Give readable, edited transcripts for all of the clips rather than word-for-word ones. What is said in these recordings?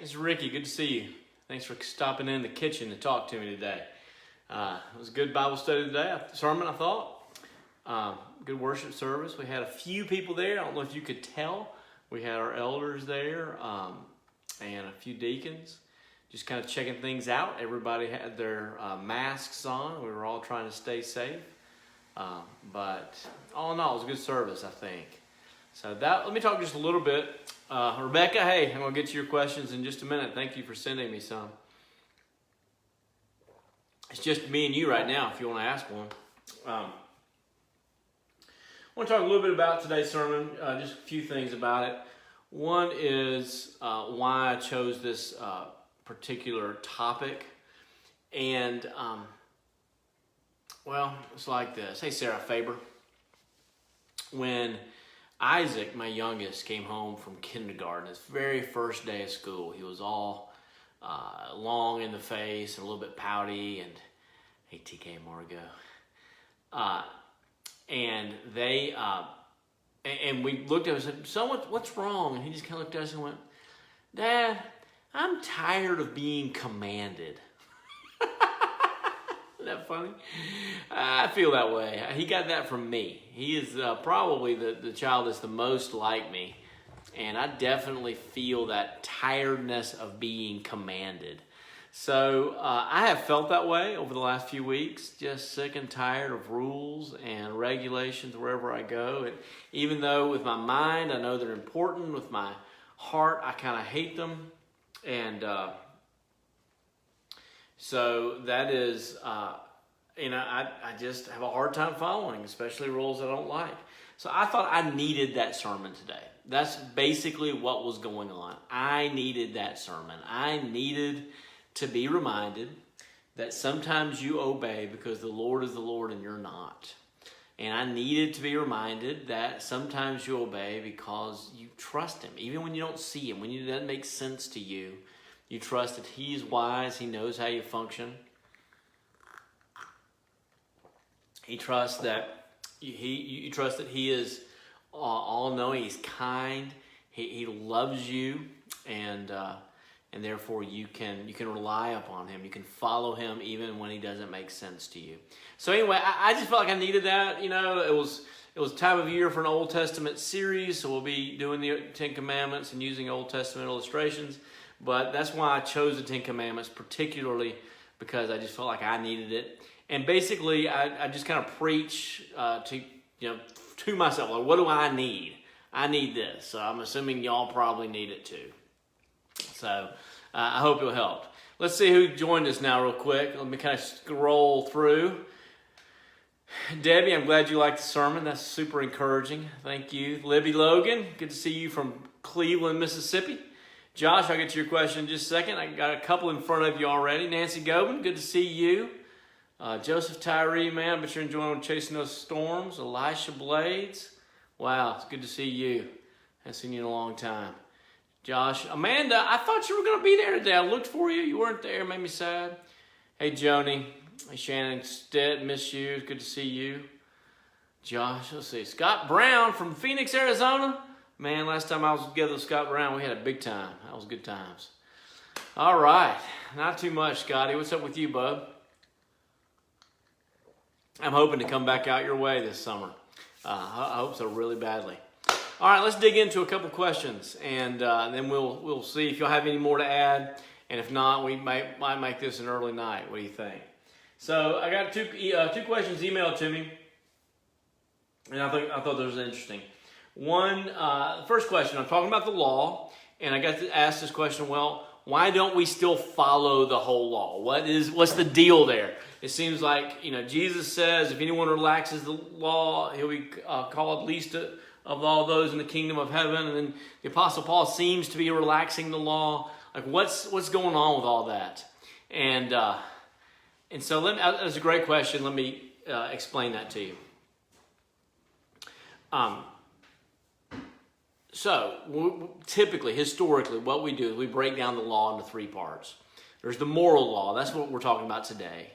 it's Ricky. Good to see you. Thanks for stopping in the kitchen to talk to me today. It was a good Bible study today. Sermon, I thought. Good worship service. We had a few people there. I don't know if you could tell. We had our elders there and a few deacons. Just kind of checking things out. Everybody had their masks on. We were all trying to stay safe. But all in all, it was a good service, I think. So let me talk just a little bit. Rebecca, hey, I'm going to get to your questions in just a minute. Thank you for sending me some. It's just me and you right now, if you want to ask one. I want to talk a little bit about today's sermon, just a few things about it. One is why I chose this particular topic. And, well, it's like this. Hey, Sarah Faber. When Isaac, my youngest, came home from kindergarten, his very first day of school, he was all long in the face and a little bit pouty, and hey, TK Margo. And they, and we looked at him and said, "So what's wrong?" And he just kind of looked at us and went, "Dad, I'm tired of being commanded." Isn't that funny? I feel that way. He got that from me. He is probably the child that's the most like me. And I definitely feel that tiredness of being commanded. So I have felt that way over the last few weeks, just sick and tired of rules and regulations wherever I go. And even though with my mind I know they're important, with my heart I kind of hate them. And so that is, I just have a hard time following, especially rules I don't like. So I thought I needed that sermon today. That's basically what was going on. I needed that sermon. I needed to be reminded that sometimes you obey because the Lord is the Lord and you're not. And I needed to be reminded that sometimes you obey because you trust Him. Even when you don't see Him, when it doesn't make sense to you, you trust that He's wise, He knows how you function. You trust that you trust that He is all-knowing, He's kind, He loves you, and therefore you can rely upon Him. You can follow Him even when He doesn't make sense to you. So anyway, I just felt like I needed that. You know, it was time of year for an Old Testament series, so we'll be doing the Ten Commandments and using Old Testament illustrations. But that's why I chose the Ten Commandments, particularly because I just felt like I needed it. And basically, I just kind of preach to myself, like, what do I need? I need this. So I'm assuming y'all probably need it too. So I hope it'll help. Let's see who joined us now real quick. Let me kind of scroll through. Debbie, I'm glad you liked the sermon. That's super encouraging. Thank you. Libby Logan, good to see you from Cleveland, Mississippi. Josh, I'll get to your question in just a second. I got a couple in front of you already. Nancy Gobin, good to see you. Joseph Tyree, man, but you're enjoying chasing those storms. Elisha Blades, wow, it's good to see you. I haven't seen you in a long time. Josh, Amanda, I thought you were going to be there today. I looked for you. You weren't there. Made me sad. Hey, Joni. Hey, Shannon Stitt, miss you. It's good to see you. Josh, let's see. Scott Brown from Phoenix, Arizona. Man, last time I was together with Scott Brown, we had a big time. That was good times. All right. Not too much, Scotty. What's up with you, bub? I'm hoping to come back out your way this summer. I hope so really badly. All right, let's dig into a couple questions, and then we'll see if you'll have any more to add. And if not, we might make this an early night. What do you think? So I got two questions emailed to me, and I thought those were interesting. One, first question, I'm talking about the law, and I got to ask this question, well, why don't we still follow the whole law? What's the deal there? It seems like, Jesus says if anyone relaxes the law, he'll be called least of all those in the kingdom of heaven. And then the Apostle Paul seems to be relaxing the law. Like, what's going on with all that? And so that's a great question. Let me explain that to you. So typically, historically, what we do is we break down the law into three parts. There's the moral law. That's what we're talking about today.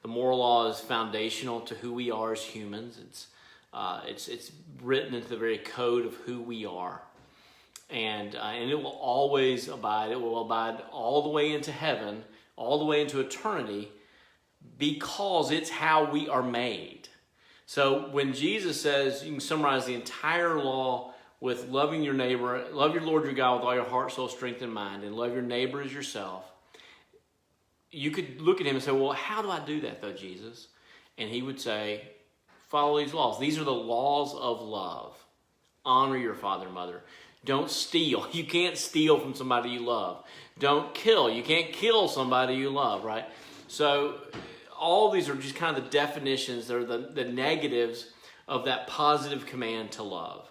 The moral law is foundational to who we are as humans. It's written into the very code of who we are. and it will always abide. It will abide all the way into heaven, all the way into eternity, because it's how we are made. So when Jesus says, you can summarize the entire law with loving your neighbor, love your Lord your God with all your heart, soul, strength, and mind, and love your neighbor as yourself. You could look at him and say, well, how do I do that though, Jesus? And he would say, follow these laws. These are the laws of love. Honor your father and mother. Don't steal. You can't steal from somebody you love. Don't kill. You can't kill somebody you love, right? So all these are just kind of the definitions. They're the negatives of that positive command to love.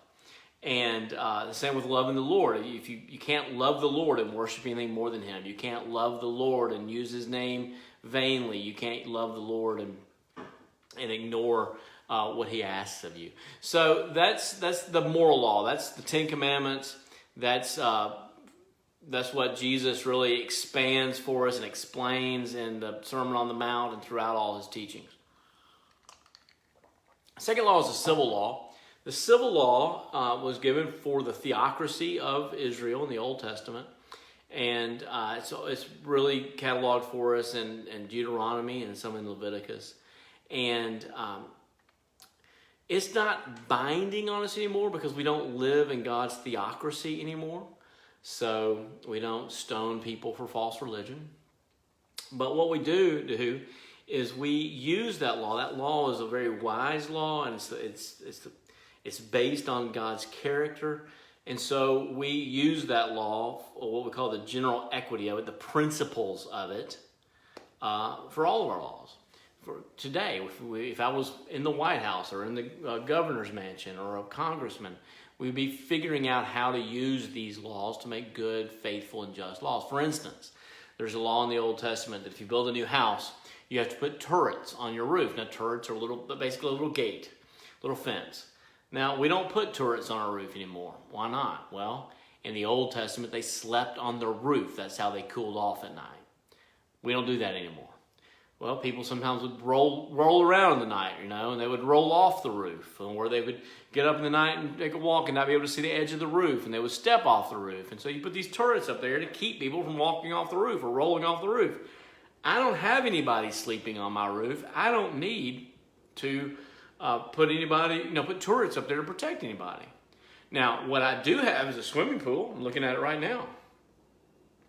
And the same with loving the Lord. If you can't love the Lord and worship anything more than him. You can't love the Lord and use his name vainly. You can't love the Lord and ignore what he asks of you. So that's the moral law. That's the Ten Commandments. That's what Jesus really expands for us and explains in the Sermon on the Mount and throughout all his teachings. Second law is the civil law. The civil law was given for the theocracy of Israel in the Old Testament. And it's really cataloged for us in Deuteronomy and some in Leviticus. And it's not binding on us anymore because we don't live in God's theocracy anymore. So we don't stone people for false religion. But what we do is we use that law. That law is a very wise law, and it's based on God's character. And so we use that law, or what we call the general equity of it, the principles of it, for all of our laws. For today, if I was in the White House or in the governor's mansion or a congressman, we'd be figuring out how to use these laws to make good, faithful, and just laws. For instance, there's a law in the Old Testament that if you build a new house, you have to put turrets on your roof. Now, turrets are basically a little gate, little fence. Now, we don't put turrets on our roof anymore. Why not? Well, in the Old Testament, they slept on the roof. That's how they cooled off at night. We don't do that anymore. Well, people sometimes would roll around in the night, and they would roll off the roof, or they would get up in the night and take a walk and not be able to see the edge of the roof, and they would step off the roof. And so you put these turrets up there to keep people from walking off the roof or rolling off the roof. I don't have anybody sleeping on my roof. I don't need to put turrets up there to protect anybody. Now, what I do have is a swimming pool. I'm looking at it right now.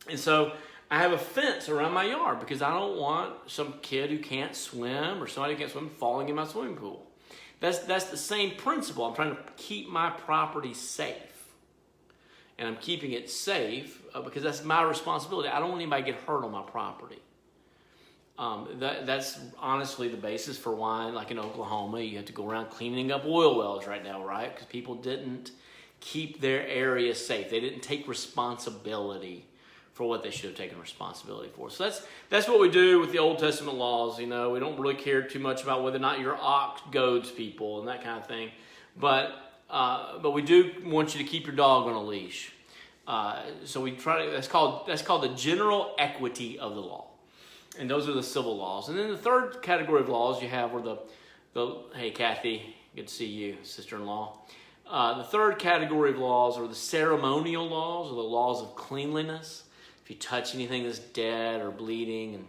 And so I have a fence around my yard because I don't want some kid who can't swim or somebody who can't swim falling in my swimming pool. That's the same principle. I'm trying to keep my property safe. And I'm keeping it safe because that's my responsibility. I don't want anybody to get hurt on my property. That's honestly the basis for why, like in Oklahoma, you have to go around cleaning up oil wells right now, right? Because people didn't keep their area safe. They didn't take responsibility for what they should have taken responsibility for. So that's what we do with the Old Testament laws. We don't really care too much about whether or not your ox goads people and that kind of thing. But we do want you to keep your dog on a leash. So we try to. That's called the general equity of the law. And those are the civil laws. And then the third category of laws you have are hey, Kathy, good to see you, sister-in-law. The third category of laws are the ceremonial laws, or the laws of cleanliness. If you touch anything that's dead or bleeding, and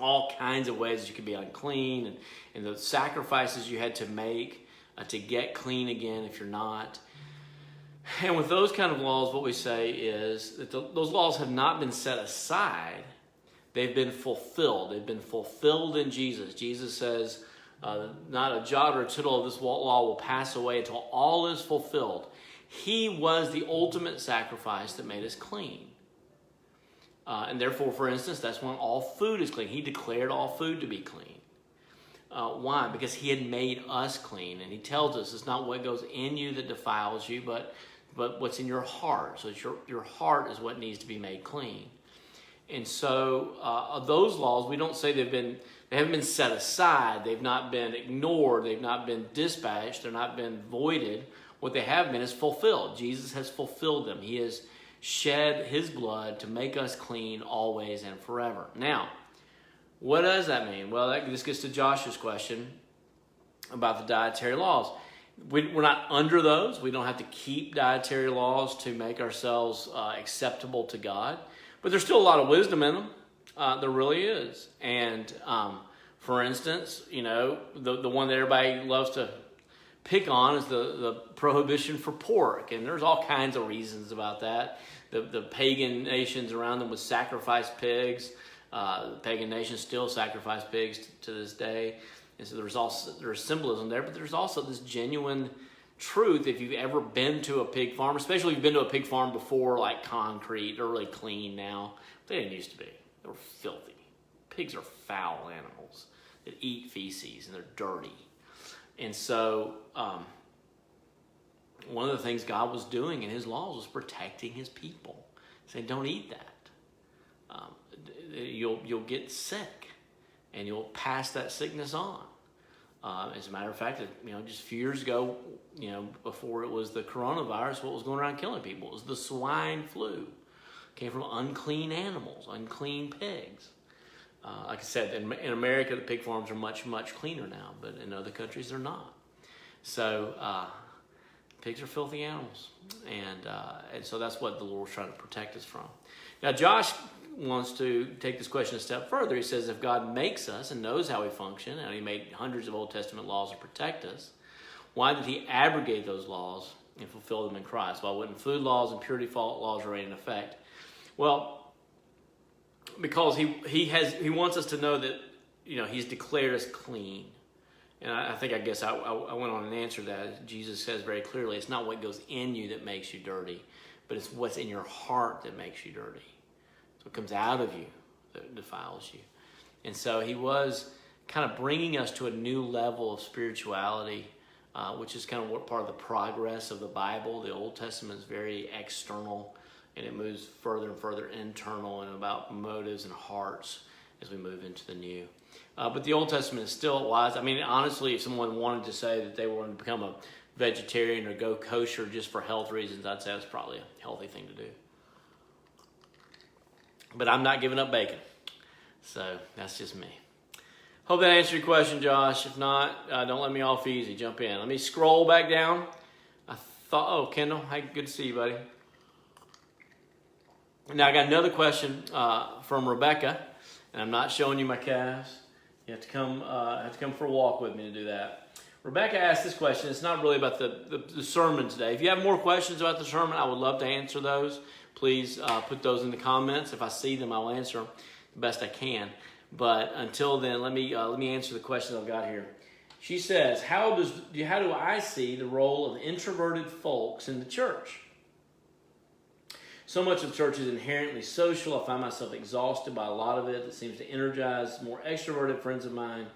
all kinds of ways you could be unclean, and the sacrifices you had to make to get clean again if you're not. And with those kind of laws, what we say is that those laws have not been set aside. They've been fulfilled. They've been fulfilled in Jesus. Jesus says, not a jot or a tittle of this law will pass away until all is fulfilled. He was the ultimate sacrifice that made us clean. And therefore, for instance, that's when all food is clean. He declared all food to be clean. Why? Because he had made us clean. And he tells us it's not what goes in you that defiles you, but what's in your heart. So it's your heart is what needs to be made clean. And so those laws, we don't say they haven't been set aside. They've not been ignored. They've not been dispatched. They're not been voided. What they have been is fulfilled. Jesus has fulfilled them. He has shed his blood to make us clean always and forever. Now, what does that mean? Well, this gets to Josh's question about the dietary laws. we're not under those. We don't have to keep dietary laws to make ourselves acceptable to God. But there's still a lot of wisdom in them. There really is. And for instance, the one that everybody loves to pick on is the prohibition for pork. And there's all kinds of reasons about that. The pagan nations around them would sacrifice pigs. The pagan nations still sacrifice pigs to this day. And so there's symbolism there, but there's also this genuine truth. If you've ever been to a pig farm, especially if you've been to a pig farm before, like concrete, they're really clean now. They didn't used to be. They were filthy. Pigs are foul animals that eat feces, and they're dirty. And so one of the things God was doing in his laws was protecting his people. Saying, don't eat that. You'll get sick, and you'll pass that sickness on. As a matter of fact, just a few years ago, before it was the coronavirus, what was going around killing people? It was the swine flu. It came from unclean animals, unclean pigs. Like I said, in America, the pig farms are much, much cleaner now, but in other countries, they're not. So pigs are filthy animals, and so that's what the Lord's trying to protect us from. Now, Josh wants to take this question a step further. He says, if God makes us and knows how we function, and he made hundreds of Old Testament laws to protect us, why did he abrogate those laws and fulfill them in Christ? Why wouldn't food laws and purity laws remain in effect? Well, because he wants us to know that he's declared us clean. And I guess I went on and answered that. Jesus says very clearly, it's not what goes in you that makes you dirty, but it's what's in your heart that makes you dirty. So it comes out of you that defiles you. And so he was kind of bringing us to a new level of spirituality, which is kind of what part of the progress of the Bible. The Old Testament is very external, and it moves further and further internal and about motives and hearts as we move into the new. But the Old Testament is still wise. I mean, honestly, if someone wanted to say that they wanted to become a vegetarian or go kosher just for health reasons, I'd say that's probably a healthy thing to do. But I'm not giving up bacon. So that's just me. Hope that answered your question, Josh. If not, don't let me off easy. Jump in. Let me scroll back down. Kendall, hey, good to see you, buddy. Now I got another question from Rebecca, and I'm not showing you my calves. You have to come for a walk with me to do that. Rebecca asked this question. It's not really about the sermon today. If you have more questions about the sermon, I would love to answer those. Please put those in the comments. If I see them, I will answer them the best I can. But until then, let me answer the question I've got here. She says, how do I see the role of introverted folks in the church? So much of church is inherently social. I find myself exhausted by a lot of it. It seems to energize more extroverted friends of mine.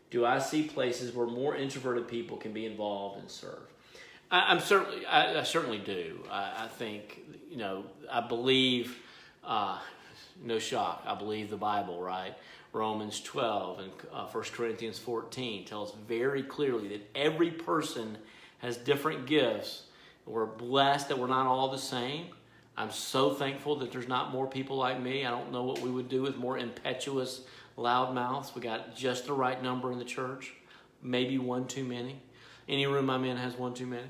Do I see places where more introverted people can be involved and serve? I certainly do. I think, I believe, no shock, I believe the Bible, right? Romans 12 and 1 Corinthians 14 tell us very clearly that every person has different gifts. We're blessed that we're not all the same. I'm so thankful that there's not more people like me. I don't know what we would do with more impetuous loudmouths. We got just the right number in the church, maybe one too many. Any room I'm in has one too many.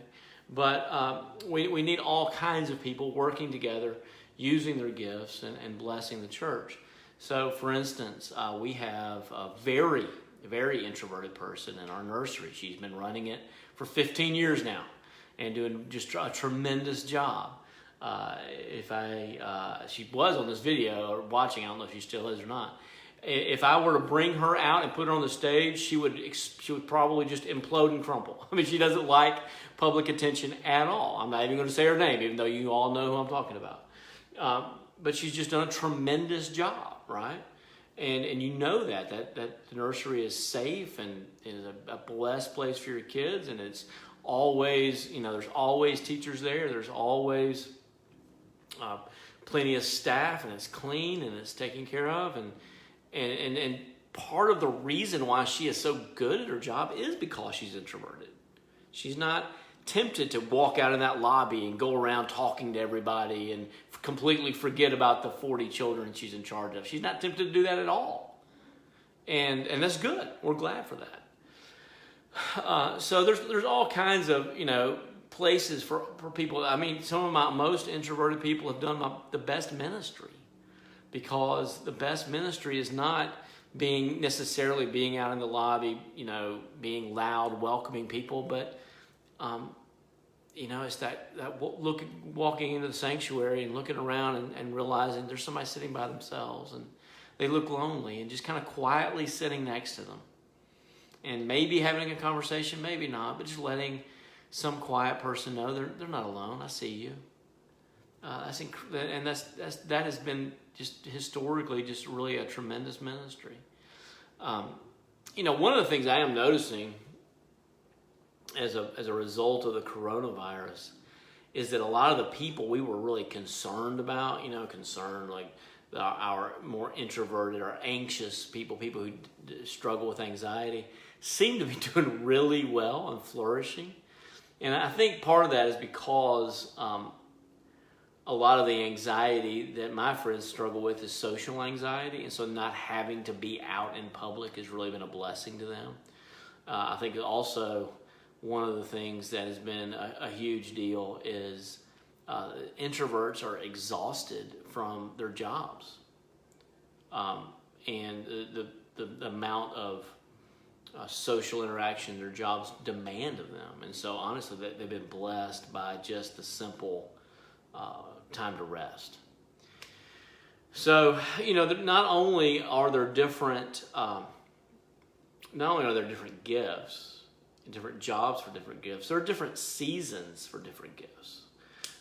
But we need all kinds of people working together, using their gifts and blessing the church. So, for instance, we have a very, very introverted person in our nursery. She's been running it for 15 years now and doing just a tremendous job. She was on this video or watching, I don't know if she still is or not. If I were to bring her out and put her on the stage, she would probably just implode and crumple. I mean, she doesn't like public attention at all. I'm not even going to say her name, even though you all know who I'm talking about. But she's just done a tremendous job, right? And you know that the nursery is safe and is a blessed place for your kids, and it's always, there's always teachers there. There's always plenty of staff, and it's clean and it's taken care of, and part of the reason why she is so good at her job is because she's introverted. She's not tempted to walk out in that lobby and go around talking to everybody and completely forget about the 40 children she's in charge of. She's not tempted to do that at all. And that's good. We're glad for that. So there's all kinds of, places for people. I mean, some of my most introverted people have done the best ministry, because the best ministry is not necessarily being out in the lobby, being loud, welcoming people, but it's walking into the sanctuary and looking around and realizing there's somebody sitting by themselves and they look lonely, and just kind of quietly sitting next to them and maybe having a conversation, maybe not, but just letting some quiet person know they're not alone. I see you. That has been just historically just really a tremendous ministry. One of the things I am noticing as a result of the coronavirus is that a lot of the people we were really concerned about, like our more introverted or anxious people who struggle with anxiety, seem to be doing really well and flourishing. And I think part of that is because a lot of the anxiety that my friends struggle with is social anxiety, and so not having to be out in public has really been a blessing to them. I think also one of the things that has been a huge deal is introverts are exhausted from their jobs, and the amount of social interaction their jobs demand of them. And so honestly, they've been blessed by just the simple time to rest. So, not only are there different gifts, different jobs for different gifts, there are different seasons for different gifts.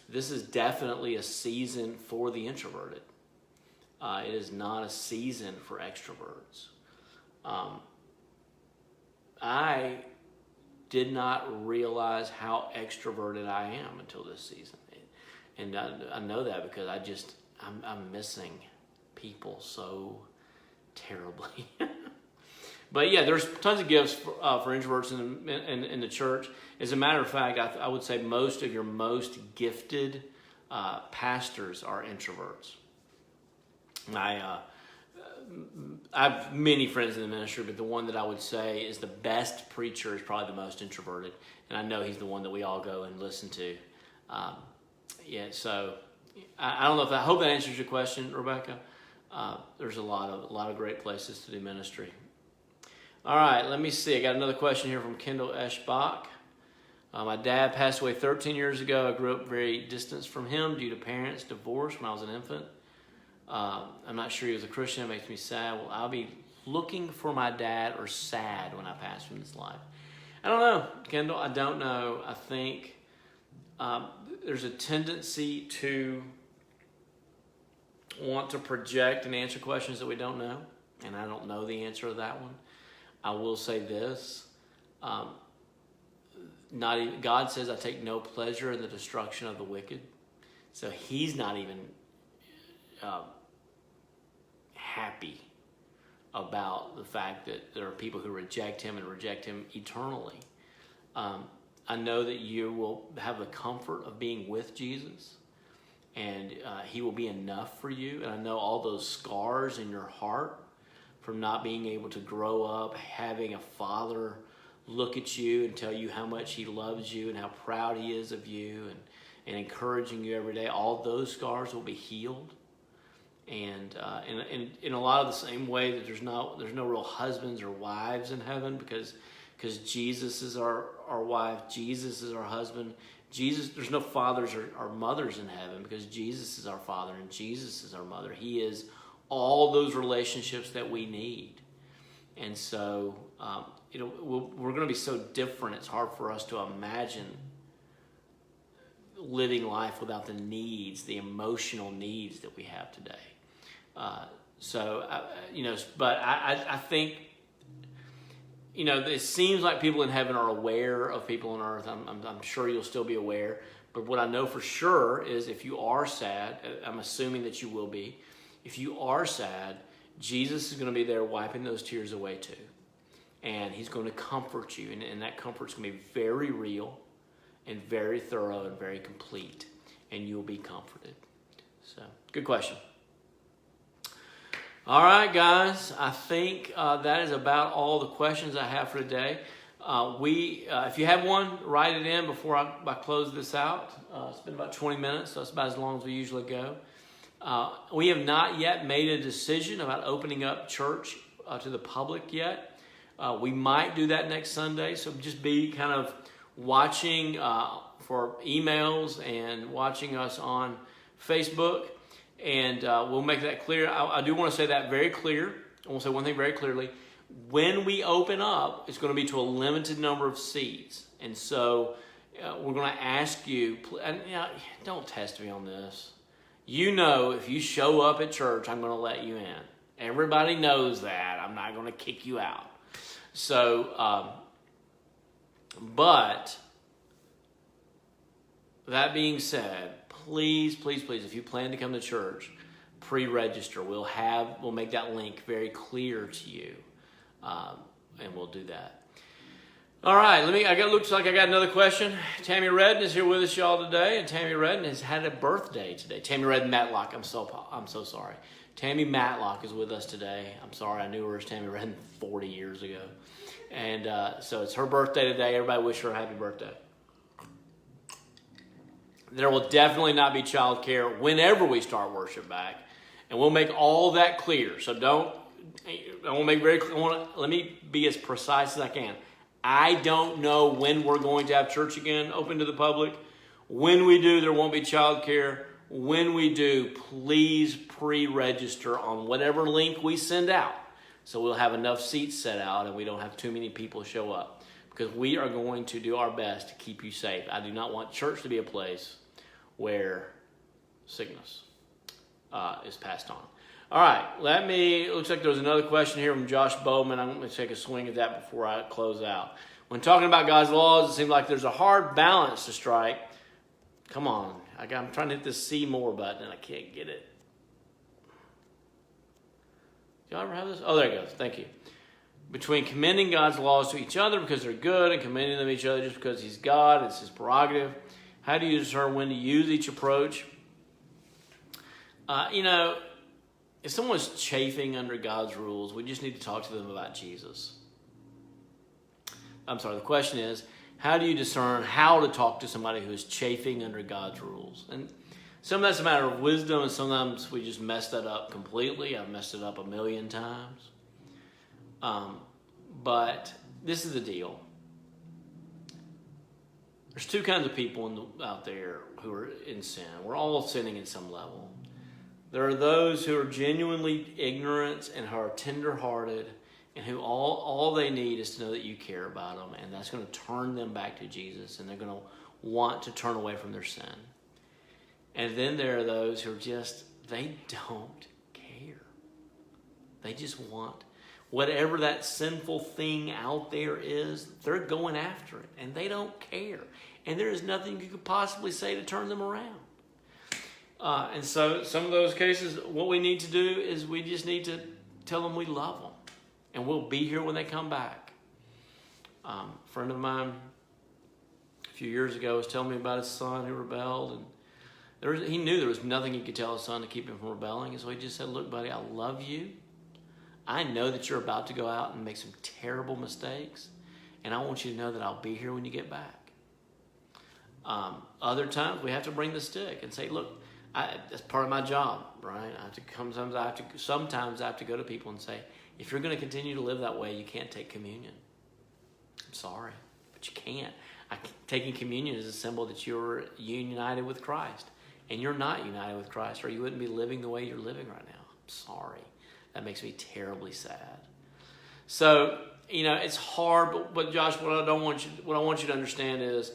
This is definitely a season for the introverted. It is not a season for extroverts. I did not realize how extroverted I am until this season. And I know that because I'm missing people so terribly. But yeah, there's tons of gifts for introverts in the church. As a matter of fact, I would say most of your most gifted pastors are introverts. I have many friends in the ministry, but the one that I would say is the best preacher is probably the most introverted. And I know he's the one that we all go and listen to. So I don't know I hope that answers your question, Rebecca. There's a lot of great places to do ministry. All right, let me see. I got another question here from Kendall Eschbach. My dad passed away 13 years ago. I grew up very distant from him due to parents' divorce when I was an infant. I'm not sure he was a Christian. It makes me sad. Will I be looking for my dad or sad when I pass from this life? I don't know, Kendall. I don't know. I think there's a tendency to want to project and answer questions that we don't know, and I don't know the answer to that one. I will say this. God says, I take no pleasure in the destruction of the wicked. So he's not even happy about the fact that there are people who reject him and reject him eternally. I know that you will have the comfort of being with Jesus, and he will be enough for you. And I know all those scars in your heart from not being able to grow up, having a father look at you and tell you how much he loves you and how proud he is of you and encouraging you every day, all those scars will be healed. And in a lot of the same way that there's no real husbands or wives in heaven because Jesus is our wife, Jesus is our husband. There's no fathers or mothers in heaven because Jesus is our father and Jesus is our mother. He is all those relationships that we need. And so, we're going to be so different. It's hard for us to imagine living life without the needs, the emotional needs that we have today. But I think, it seems like people in heaven are aware of people on earth. I'm sure you'll still be aware. But what I know for sure is if you are sad, I'm assuming that you will be. If you are sad, Jesus is going to be there wiping those tears away too. And he's going to comfort you. And that comfort's going to be very real and very thorough and very complete. And you'll be comforted. So, good question. All right, guys. I think that is about all the questions I have for today. If you have one, write it in before I close this out. It's been about 20 minutes, so that's about as long as we usually go. We have not yet made a decision about opening up church to the public yet. We might do that next Sunday, so just be kind of watching for emails and watching us on Facebook, and we'll make that clear. I do want to say that very clear. I want to say one thing very clearly. When we open up, it's going to be to a limited number of seats. And so we're going to ask you, and, don't test me on this. You know, if you show up at church, I'm going to let you in. Everybody knows that. I'm not going to kick you out. So, but that being said, please, if you plan to come to church, pre-register. We'll make that link very clear to you. And we'll do that. All right, looks like I got another question. Tammy Redden is here with us, y'all, today, and Tammy Redden has had a birthday today. Tammy Redden Matlock, I'm so sorry. Tammy Matlock is with us today. I'm sorry, I knew her as Tammy Redden 40 years ago. And so it's her birthday today. Everybody wish her a happy birthday. There will definitely not be child care whenever we start worship back. And we'll make all that clear. So let me be as precise as I can. I don't know when we're going to have church again open to the public. When we do, there won't be child care. When we do, please pre-register on whatever link we send out. So we'll have enough seats set out and we don't have too many people show up. Because we are going to do our best to keep you safe. I do not want church to be a place where sickness is passed on. All right, looks like there's another question here from Josh Bowman. I'm going to take a swing at that before I close out. When talking about God's laws, it seems like there's a hard balance to strike. Come on, I'm trying to hit this see more button and I can't get it. Do y'all ever have this? Oh, there it goes. Thank you. Between commending God's laws to each other because they're good and commending them to each other just because He's God, it's His prerogative. How do you discern when to use each approach? If someone's chafing under God's rules, we just need to talk to them about Jesus. The question is, how do you discern how to talk to somebody who is chafing under God's rules? And some of that's a matter of wisdom, and sometimes we just mess that up completely. I've messed it up 1,000,000 times. But this is the deal. There's two kinds of people out there who are in sin. We're all sinning at some level. There are those who are genuinely ignorant and who are tender-hearted and who all they need is to know that you care about them, and that's going to turn them back to Jesus, and they're going to want to turn away from their sin. And then there are those who are they don't care. They just want whatever that sinful thing out there is, they're going after it, and they don't care. And there is nothing you could possibly say to turn them around. And so some of those cases, what we need to do is we just need to tell them we love them. And we'll be here when they come back. A friend of mine a few years ago was telling me about his son who rebelled. And he knew there was nothing he could tell his son to keep him from rebelling. And so he just said, look, buddy, I love you. I know that you're about to go out and make some terrible mistakes. And I want you to know that I'll be here when you get back. Other times we have to bring the stick and say, look, that's part of my job, right? Sometimes I have to go to people and say, if you're going to continue to live that way, you can't take communion. I'm sorry, but you can't. Taking communion is a symbol that you're united with Christ. And you're not united with Christ, or you wouldn't be living the way you're living right now. I'm sorry. That makes me terribly sad. So, it's hard, but Josh, what I want you to understand is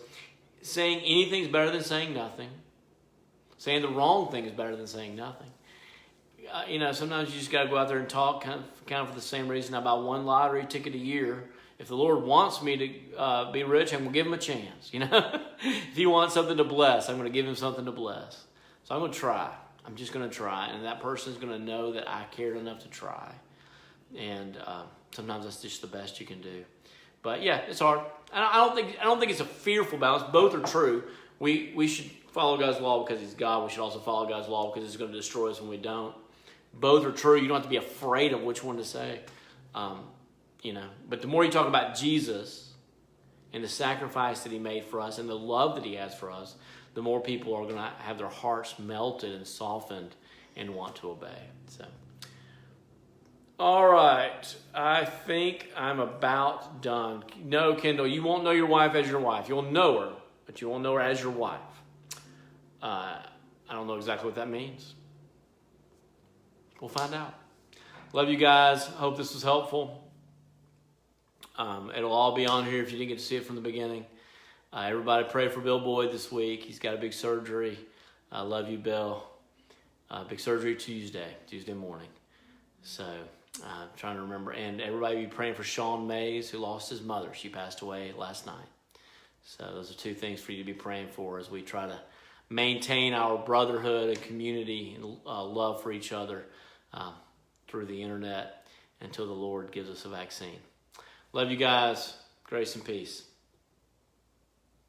saying anything's better than saying nothing. Saying the wrong thing is better than saying nothing. Sometimes you just got to go out there and talk kind of for the same reason. I buy one lottery ticket a year. If the Lord wants me to be rich, I'm going to give Him a chance. If He wants something to bless, I'm going to give Him something to bless. So I'm going to try. I'm just going to try. And that person's going to know that I cared enough to try. And sometimes that's just the best you can do. But yeah, it's hard. I don't think it's a fearful balance. Both are true. We should follow God's law because He's God. We should also follow God's law because it's going to destroy us when we don't. Both are true. You don't have to be afraid of which one to say. But the more you talk about Jesus, and the sacrifice that he made for us and the love that he has for us, the more people are going to have their hearts melted and softened and want to obey. So, all right, I think I'm about done. No, Kendall, you won't know your wife as your wife. You'll know her, but you won't know her as your wife. I don't know exactly what that means. We'll find out. Love you guys. Hope this was helpful. It'll all be on here if you didn't get to see it from the beginning. Everybody pray for Bill Boyd this week. He's got a big surgery. I love you, Bill. Big surgery Tuesday morning. So I'm trying to remember. And everybody be praying for Sean Mays, who lost his mother. She passed away last night. So those are two things for you to be praying for as we try to maintain our brotherhood and community and love for each other through the internet until the Lord gives us a vaccine. Love you guys. Grace and peace.